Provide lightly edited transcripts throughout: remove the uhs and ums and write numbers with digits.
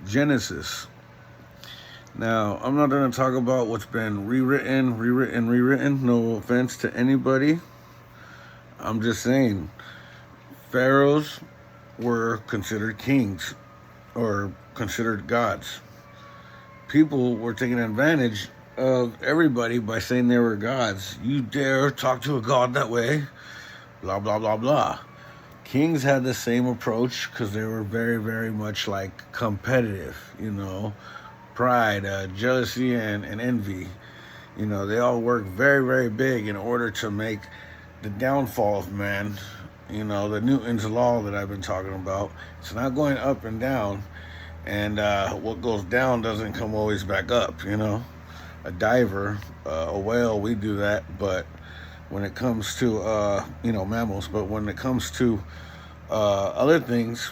Genesis. Now, I'm not going to talk about what's been rewritten. No offense to anybody. I'm just saying, pharaohs were considered kings or considered gods. People were taking advantage of everybody by saying they were gods. You dare talk to a god that way? Blah, blah, blah, blah. Kings had the same approach because they were very, very much like competitive, pride, jealousy, and envy. They all work very, very big in order to make the downfall of man. The Newton's law that I've been talking about. It's not going up and down, and what goes down doesn't come always back up. A diver, a whale, we do that, but when it comes to mammals, but when it comes to other things,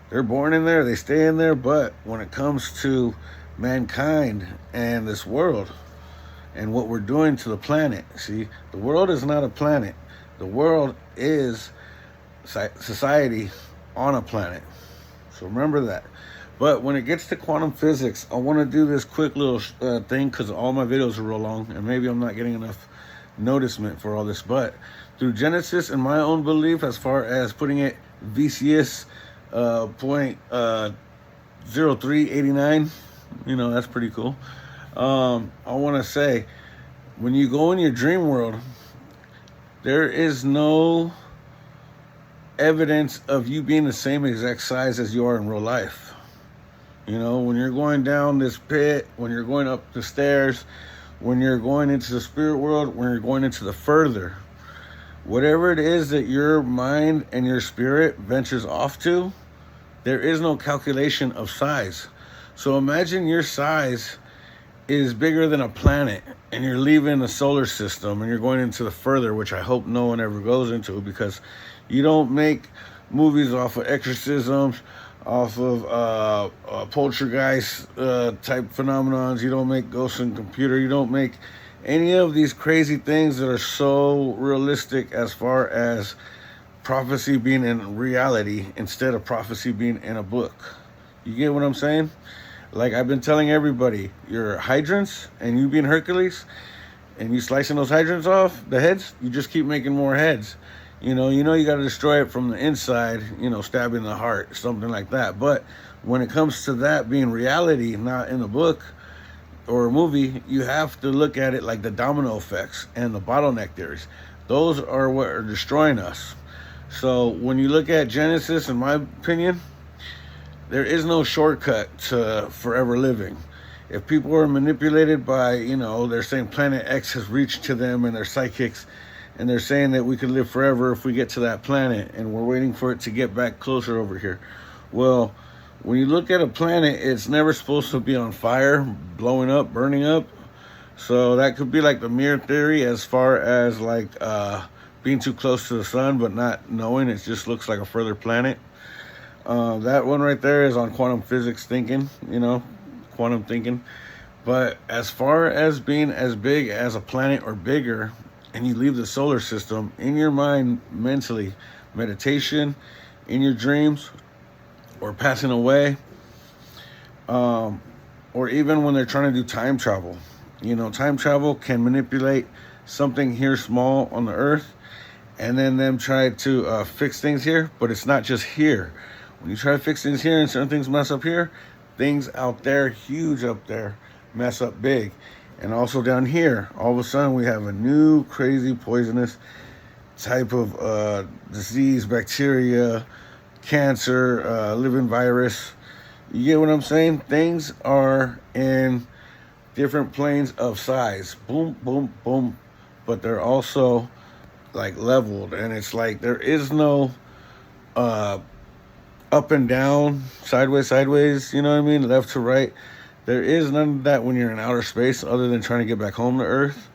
they're born in there, they stay in there. But when it comes to mankind and this world and what we're doing to the planet, see, the world is not a planet. The world is society on a planet. So remember that. But when it gets to quantum physics, I want to do this quick little thing because all my videos are real long and maybe I'm not getting enough noticement for all this. But through Genesis and my own belief, as far as putting it VCS point 0389, that's pretty cool. I want to say, when you go in your dream world, there is no evidence of you being the same exact size as you are in real life. When you're going down this pit, when you're going up the stairs, when you're going into the spirit world, when you're going into the further, whatever it is that your mind and your spirit ventures off to, there is no calculation of size. So imagine your size is bigger than a planet and you're leaving the solar system and you're going into the further, which I hope no one ever goes into, because you don't make movies off of exorcisms, off of poltergeist type phenomenons. You don't make ghosts in computer. You don't make any of these crazy things that are so realistic as far as prophecy being in reality instead of prophecy being in a book. You get what I'm saying? Like I've been telling everybody, your hydrants and you being Hercules and you slicing those hydrants off, the heads, you just keep making more heads. You got to destroy it from the inside, stabbing the heart, something like that. But when it comes to that being reality, not in a book or a movie, you have to look at it like the domino effects and the bottleneck theories. Those are what are destroying us. So when you look at Genesis, in my opinion, there is no shortcut to forever living. If people are manipulated by, they're saying Planet X has reached to them and they're psychics, and they're saying that we could live forever if we get to that planet, and we're waiting for it to get back closer over here. Well, when you look at a planet, it's never supposed to be on fire, blowing up, burning up. So that could be like the mirror theory as far as like being too close to the sun, but not knowing. It just looks like a further planet. That one right there is on quantum physics thinking, quantum thinking. But as far as being as big as a planet or bigger, and you leave the solar system in your mind mentally, meditation, in your dreams, or passing away, or even when they're trying to do time travel. Time travel can manipulate something here small on the earth, and then them try to fix things here, but it's not just here. When you try to fix things here and certain things mess up here, things out there, huge up there, mess up big. And also down here, all of a sudden we have a new crazy poisonous type of disease, bacteria, cancer, living virus. You get what I'm saying? Things are in different planes of size. Boom, boom, boom. But they're also like leveled. And it's like there is no up and down, sideways, left to right. There is none of that when you're in outer space, other than trying to get back home to Earth,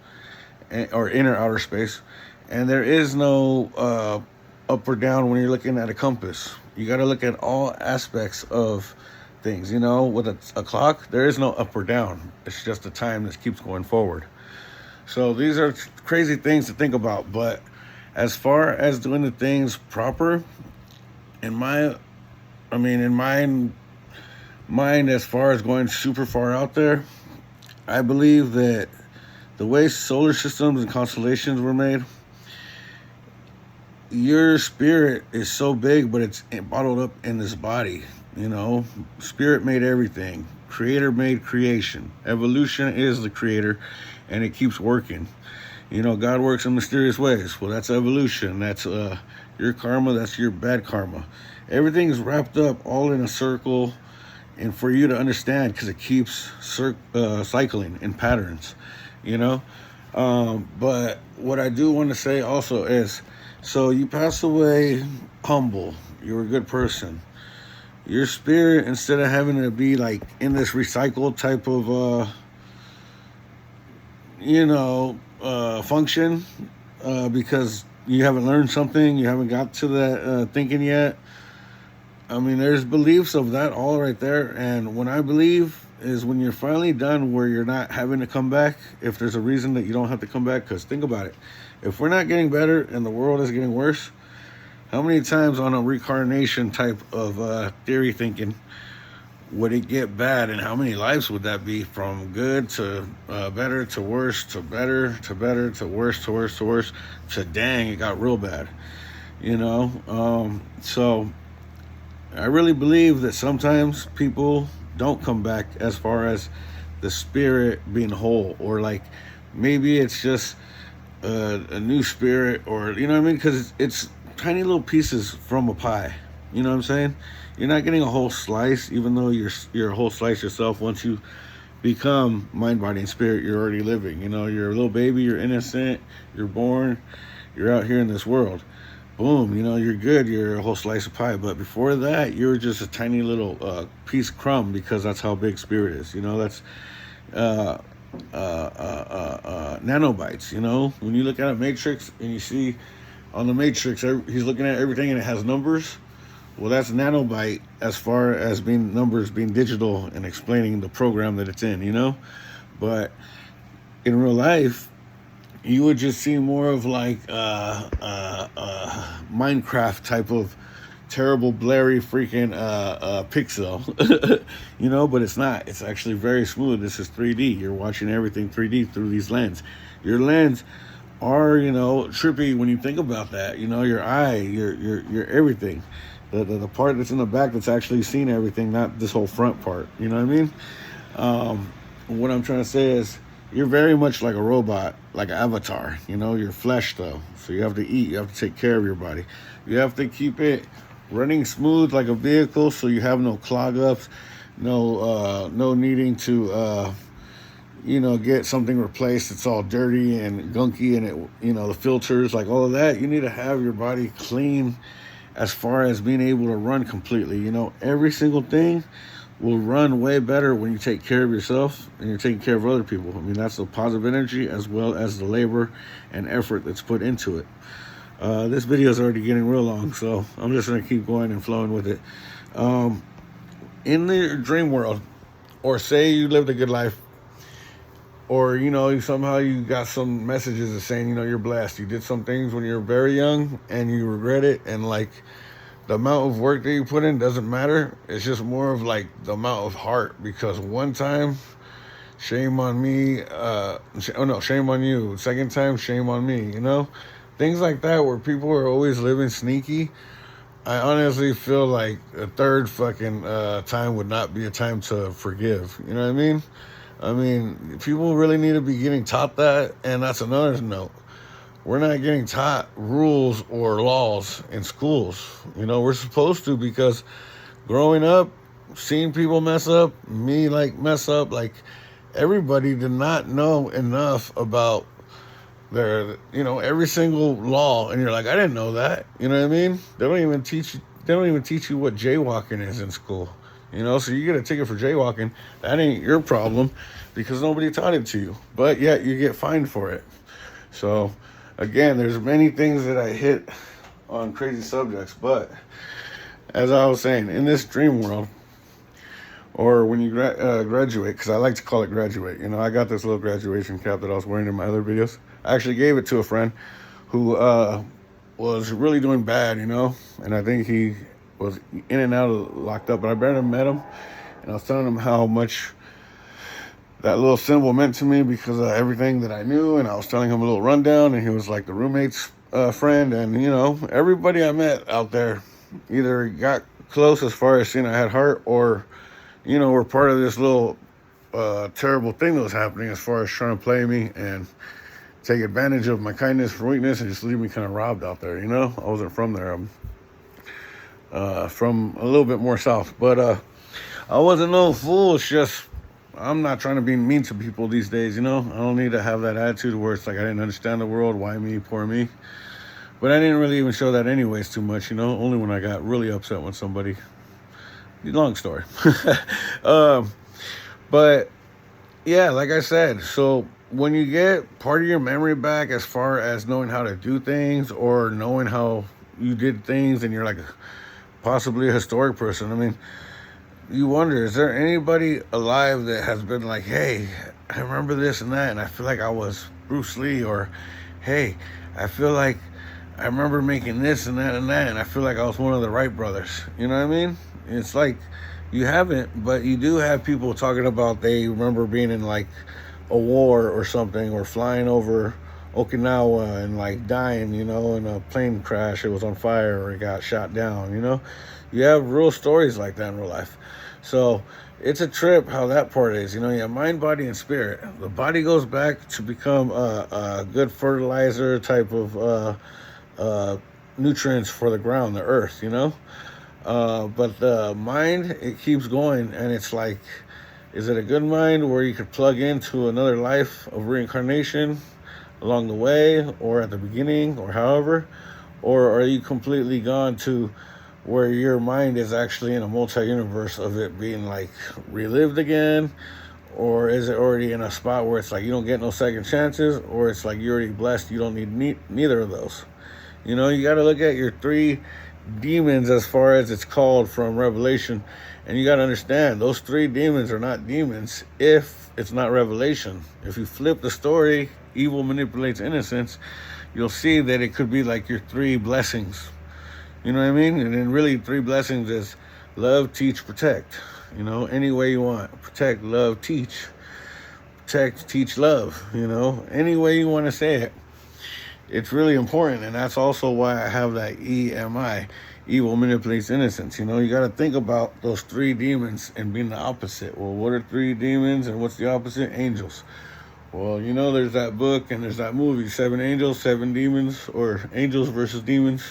or inner outer space. And there is no up or down when you're looking at a compass. You got to look at all aspects of things. With a clock, there is no up or down. It's just the time that keeps going forward. So these are crazy things to think about. But as far as doing the things proper, in my mind as far as going super far out there. I believe that the way solar systems and constellations were made, your spirit is so big, but it's bottled up in this body. You know, spirit made everything. Creator made creation. Evolution is the creator, and it keeps working. You know, God works in mysterious ways. Well, that's evolution. That's your karma. That's your bad karma. Everything's wrapped up all in a circle, and for you to understand, because it keeps cycling in patterns. You know, but what I do want to say also is, so you pass away humble. You're a good person. Your spirit, instead of having to be like in this recycled type of, function, because you haven't learned something, you haven't got to that thinking yet. I mean, there's beliefs of that all right there. And when I believe is when you're finally done where you're not having to come back, if there's a reason that you don't have to come back, because think about it. If we're not getting better and the world is getting worse, how many times on a reincarnation type of theory thinking would it get bad, and how many lives would that be from good to better to worse to better to better to worse to worse to worse to dang, it got real bad, you know? So I really believe that sometimes people don't come back as far as the spirit being whole, or like maybe it's just a new spirit, or you know what I mean, because it's tiny little pieces from a pie, you know what I'm saying? You're not getting a whole slice, even though you're a whole slice yourself. Once you become mind, body, and spirit, you're already living. You know, you're a little baby, you're innocent, you're born, you're out here in this world. Boom, you know, you're good, you're a whole slice of pie. But before that, you're just a tiny little piece of crumb, because that's how big spirit is. You know, that's nanobites. You know, when you look at a matrix and you see on the matrix, he's looking at everything and it has numbers. Well, that's nanobite as far as being numbers, being digital, and explaining the program that it's in, you know? But in real life, you would just see more of like Minecraft type of terrible, blurry freaking pixel, you know? But it's not. It's actually very smooth. This is 3D. You're watching everything 3D through these lenses. Your lens are, you know, trippy when you think about that. You know, your eye, your everything. The part that's in the back that's actually seeing everything, not this whole front part. You know what I mean? What I'm trying to say is, you're very much like a robot, like an avatar. You know, you're flesh though. So you have to eat, you have to take care of your body. You have to keep it running smooth like a vehicle, so you have no clog ups, no needing to get something replaced. It's all dirty and gunky, and it, you know, the filters, like all of that. You need to have your body clean as far as being able to run completely. You know, every single thing will run way better when you take care of yourself and you're taking care of other people. I mean, that's the positive energy as well as the labor and effort that's put into it. This video is already getting real long, so I'm just going to keep going and flowing with it. In the dream world, or say you lived a good life, or, you know, somehow you got some messages that saying, you know, you're blessed. You did some things when you were very young and you regret it. And like the amount of work that you put in doesn't matter. It's just more of like the amount of heart, because one time, shame on me. Shame on you. Second time, shame on me, you know, things like that, where people are always living sneaky. I honestly feel like a third fucking time would not be a time to forgive. You know what I mean? I mean, people really need to be getting taught that, and that's another note. We're not getting taught rules or laws in schools. You know, we're supposed to, because growing up, seeing people mess up, me like mess up, like everybody did not know enough about their, you know, every single law, and you're like, I didn't know that. You know what I mean? They don't even teach you what jaywalking is in school. You know, so you get a ticket for jaywalking. That ain't your problem, because nobody taught it to you. But yet you get fined for it. So, again, there's many things that I hit on crazy subjects. But as I was saying, in this dream world, or when you graduate, because I like to call it graduate. You know, I got this little graduation cap that I was wearing in my other videos. I actually gave it to a friend who was really doing bad, you know. And I think he was in and out of locked up, but I barely met him, and I was telling him how much that little symbol meant to me because of everything that I knew, and I was telling him a little rundown, and he was like the roommate's friend, and everybody I met out there either got close as far as seeing I had heart, or were part of this little terrible thing that was happening as far as trying to play me and take advantage of my kindness for weakness and just leave me kind of robbed out there. I wasn't from there. I'm from a little bit more south, but I wasn't no fool. It's just I'm not trying to be mean to people these days. I don't need to have that attitude where it's like I didn't understand the world. Why me? Poor me. But I didn't really even show that anyways too much. Only when I got really upset with somebody. Long story. But yeah, like I said, so when you get part of your memory back as far as knowing how to do things or knowing how you did things, and you're like possibly a historic person, I mean, you wonder, is there anybody alive that has been like, hey, I remember this and that, and I feel like I was Bruce Lee, or hey, I feel like I remember making this and that and that, and I feel like I was one of the Wright brothers. You know what I mean? It's like you haven't, but you do have people talking about they remember being in like a war or something, or flying over Okinawa and like dying, in a plane crash. It was on fire or it got shot down. You have real stories like that in real life. So it's a trip how that part is. You have mind, body, and spirit. The body goes back to become a good fertilizer type of nutrients for the ground, the earth, but the mind, it keeps going, and it's like, is it a good mind where you could plug into another life of reincarnation along the way, or at the beginning, or however, or are you completely gone to where your mind is actually in a multi-universe of it being like relived again? Or is it already in a spot where it's like you don't get no second chances, or it's like you're already blessed, you don't need neither of those? You got to look at your 3 demons as far as it's called from Revelation, and you got to understand those 3 demons are not demons if it's not revelation. If you flip the story, evil manipulates innocence, you'll see that it could be like your 3 blessings. You know what I mean? And then really 3 blessings is love, teach, protect. Any way you want. Protect, love, teach. Protect, teach, love. Any way you want to say it. It's really important, and that's also why I have that EMI, evil manipulates innocence. You got to think about those 3 demons and being the opposite. Well, what are 3 demons, and what's the opposite? Angels. Well, there's that book and there's that movie, 7 Angels, 7 Demons, or Angels versus Demons.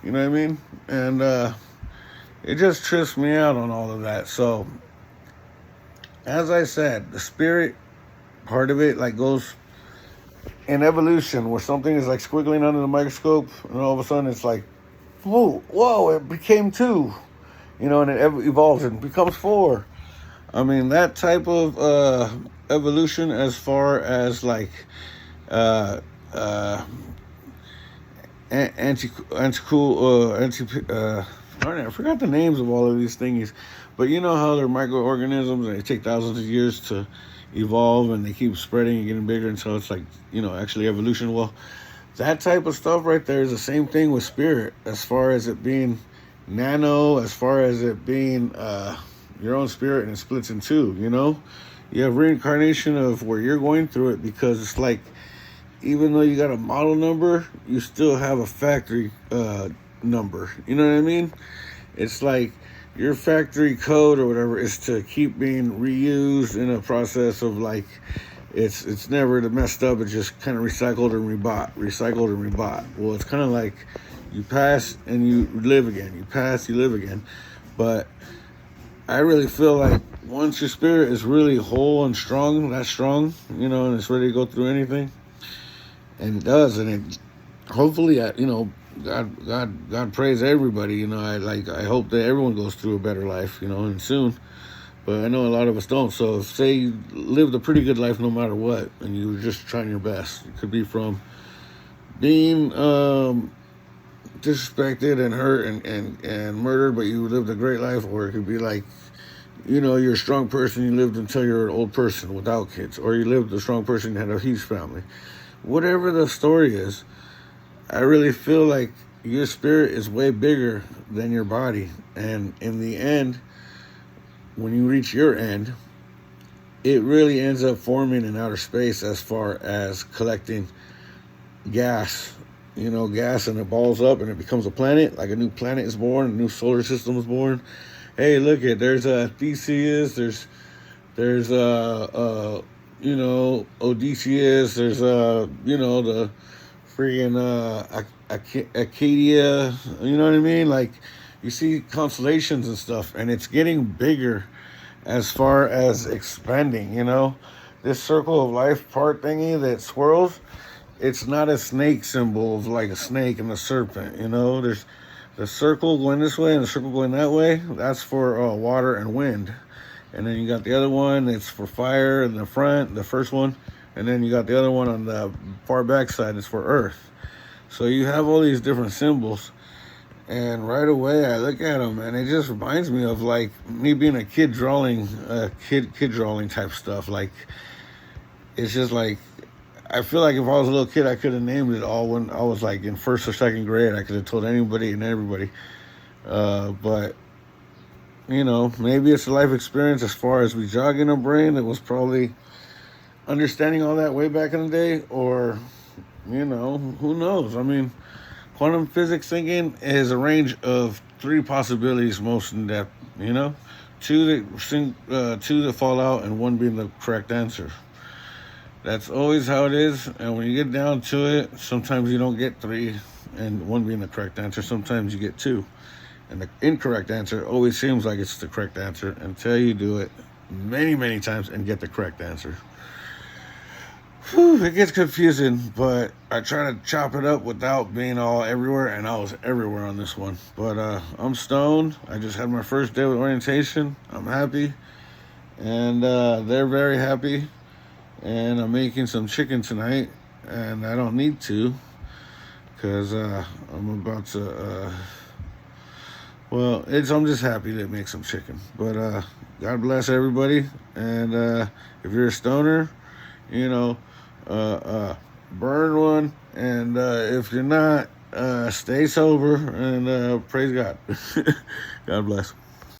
You know what I mean? And it just trips me out on all of that. So, as I said, the spirit part of it like goes in evolution, where something is like squiggling under the microscope, and all of a sudden it's like, whoa, it became 2, and it evolves and becomes 4. I mean, that type of evolution, as far as like I forgot the names of all of these thingies, but how they're microorganisms and they take thousands of years to evolve, and they keep spreading and getting bigger until it's like, actually evolution. Well, that type of stuff right there is the same thing with spirit, as far as it being nano, as far as it being your own spirit, and it splits in 2. You have reincarnation of where you're going through it, because it's like, even though you got a model number, you still have a factory number. You know what I mean? It's like your factory code or whatever is to keep being reused in a process of like, it's never messed up. It's just kind of recycled and rebought. Well, it's kind of like you pass and you live again. You pass, you live again. But I really feel like once your spirit is really whole and strong, and and it's ready to go through anything, and it does, and it hopefully, God praise everybody. I hope that everyone goes through a better life, and soon. But I know a lot of us don't. So if, say, you lived a pretty good life no matter what, and you were just trying your best, it could be from being disrespected and hurt and murdered, but you lived a great life, or it could be like, you're a strong person, you lived until you're an old person without kids, or you lived a strong person, had a huge family. Whatever the story is, I really feel like your spirit is way bigger than your body. And in the end, when you reach your end, it really ends up forming in outer space as far as collecting gas. Gas, and it balls up and it becomes a planet. Like a new planet is born, a new solar system is born. Hey, look at there's Theseus, there's Odysseus, there's the freaking Acadia. You know what I mean? Like, you see constellations and stuff, and it's getting bigger as far as expanding. This circle of life part thingy that swirls. It's not a snake symbol of like a snake and a serpent. There's the circle going this way and the circle going that way. That's for water and wind. And then you got the other one, it's for fire in the front, the first one. And then you got the other one on the far back side, it's for earth. So you have all these different symbols. And right away I look at them and it just reminds me of like me being a kid drawing, kid drawing type stuff. Like, it's just like, I feel like if I was a little kid, I could have named it all when I was like in first or second grade. I could have told anybody and everybody. But, maybe it's a life experience as far as we jogging a brain that was probably understanding all that way back in the day. Or, who knows? I mean, quantum physics thinking is a range of 3 possibilities most in depth, two that fall out and 1 being the correct answer. That's always how it is. And when you get down to it, sometimes you don't get 3 and 1 being the correct answer. Sometimes you get 2. And the incorrect answer always seems like it's the correct answer until you do it many, many times and get the correct answer. It gets confusing, but I try to chop it up without being all everywhere, and I was everywhere on this one. But I'm stoned. I just had my first day with orientation. I'm happy. And they're very happy. And I'm making some chicken tonight, and I don't need to, because I'm about to, I'm just happy to make some chicken. But God bless everybody, and if you're a stoner, burn one, and if you're not, stay sober, and praise God. God bless.